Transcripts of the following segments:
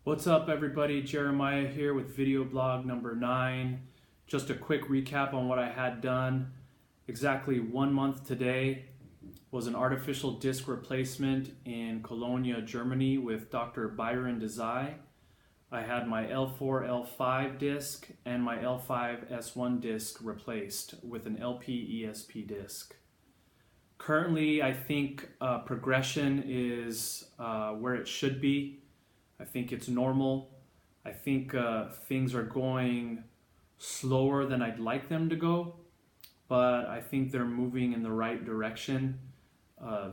What's up, everybody? Jeremiah here with video blog number 9. Just a quick recap on what I had done. Exactly 1 month today was an artificial disc replacement in Cologne, Germany with Dr. Byron Desai. I had my L4L5 disc and my L5S1 disc replaced with an LP-ESP disc. Currently, I think progression is where it should be. I think it's normal. I think things are going slower than I'd like them to go, but I think they're moving in the right direction.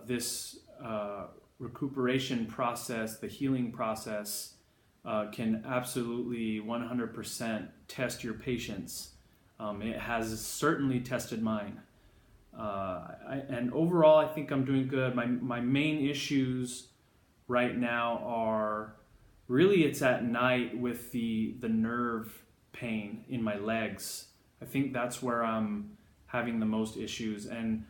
This recuperation process, the healing process, can absolutely 100% test your patience. It has certainly tested mine. And overall, I think I'm doing good. My main issues right now are really it's at night with the nerve pain in my legs. I think that's where I'm having the most issues. And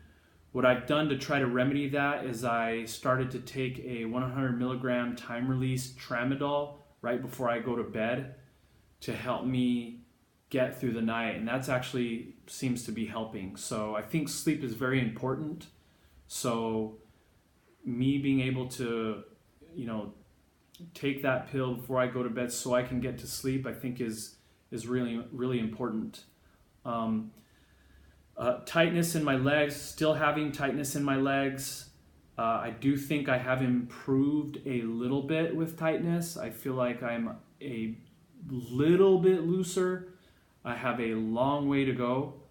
what I've done to try to remedy that is I started to take a 100 milligram time release tramadol right before I go to bed to help me get through the night. And that's actually seems to be helping. So I think sleep is very important. So me being able to, take that pill before I go to bed so I can get to sleep, I think is really, really important. Tightness in my legs, still having tightness in my legs. I do think I have improved a little bit with tightness. I feel like I'm a little bit looser. I have a long way to go,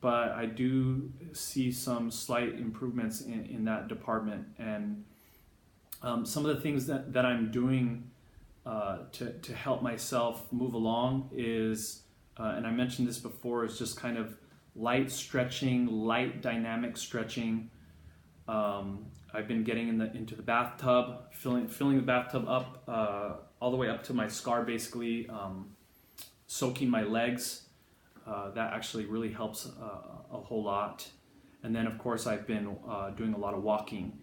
but I do see some slight improvements in that department. And some of the things that I'm doing to help myself move along is, and I mentioned this before, is just kind of light stretching, light dynamic stretching. I've been getting into the bathtub, filling the bathtub up all the way up to my scar, basically, soaking my legs. That actually really helps a whole lot. And then, of course, I've been doing a lot of walking.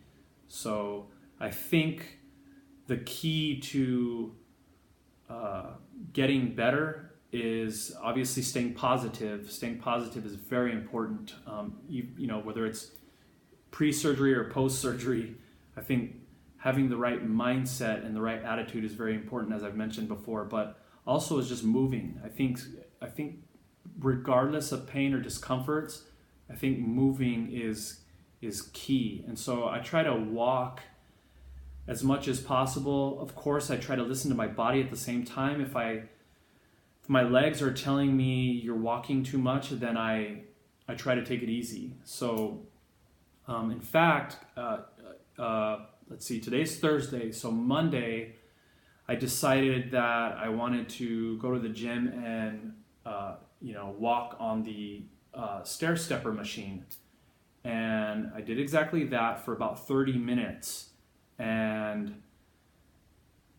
So I think the key to getting better is obviously staying positive. Staying positive is very important. Whether it's pre-surgery or post-surgery, I think having the right mindset and the right attitude is very important, as I've mentioned before. But also is just moving. I think regardless of pain or discomforts, I think moving is key. And so I try to walk as much as possible. Of course, I try to listen to my body at the same time. If my legs are telling me you're walking too much, then I try to take it easy. So in fact, let's see, today's Thursday. So Monday, I decided that I wanted to go to the gym and walk on the stair stepper machine. And I did exactly that for about 30 minutes. And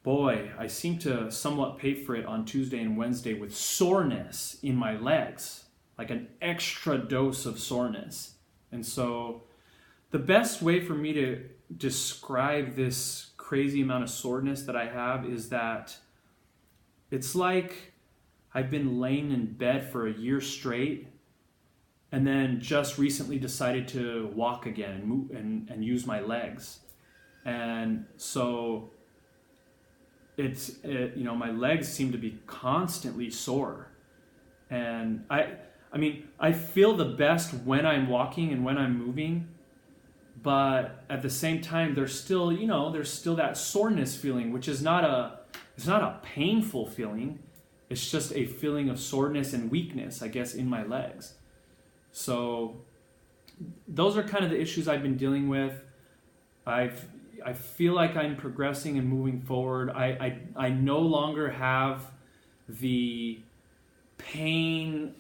boy, I seem to somewhat pay for it on Tuesday and Wednesday with soreness in my legs, like an extra dose of soreness. And so the best way for me to describe this crazy amount of soreness that I have is that it's like I've been laying in bed for a year straight and then just recently decided to walk again and move and use my legs. And so my legs seem to be constantly sore. And I feel the best when I'm walking and when I'm moving, but at the same time, there's still that soreness feeling, which is not a painful feeling. It's just a feeling of soreness and weakness, I guess, in my legs. So those are kind of the issues I've been dealing with. I feel like I'm progressing and moving forward. I no longer have the pain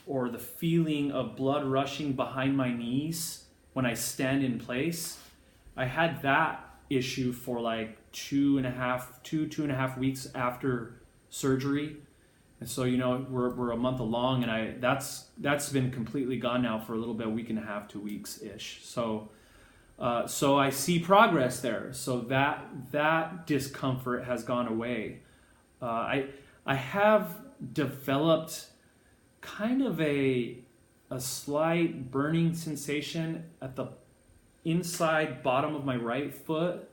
or the feeling of blood rushing behind my knees when I stand in place. I had that issue for like two and a half weeks after surgery. And so, we're a month along, and that's been completely gone now for a little bit, a week and a half, 2 weeks ish. So I see progress there. So that discomfort has gone away. I have developed kind of a slight burning sensation at the inside bottom of my right foot.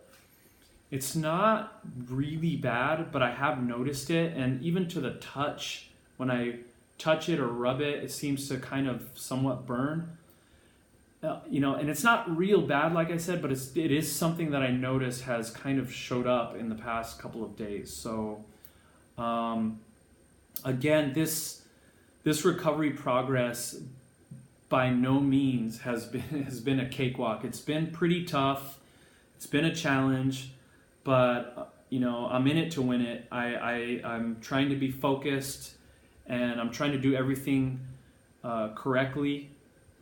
It's not really bad, but I have noticed it, and even to the touch, when I touch it or rub it, it seems to kind of somewhat burn. And it's not real bad, like I said, but it is something that I notice has kind of showed up in the past couple of days. So, again, this recovery progress by no means has been a cakewalk. It's been pretty tough. It's been a challenge, but I'm in it to win it. I'm trying to be focused, and I'm trying to do everything correctly.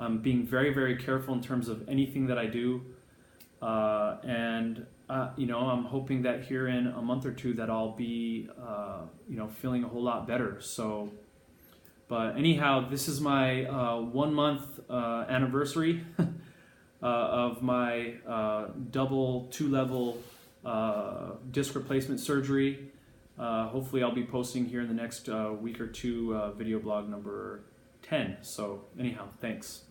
I'm being very, very careful in terms of anything that I do, and I'm hoping that here in a month or two that I'll be feeling a whole lot better. So, but anyhow, this is my 1 month anniversary of my double 2-level disc replacement surgery. Hopefully I'll be posting here in the next week or two video blog number 10. So anyhow, thanks.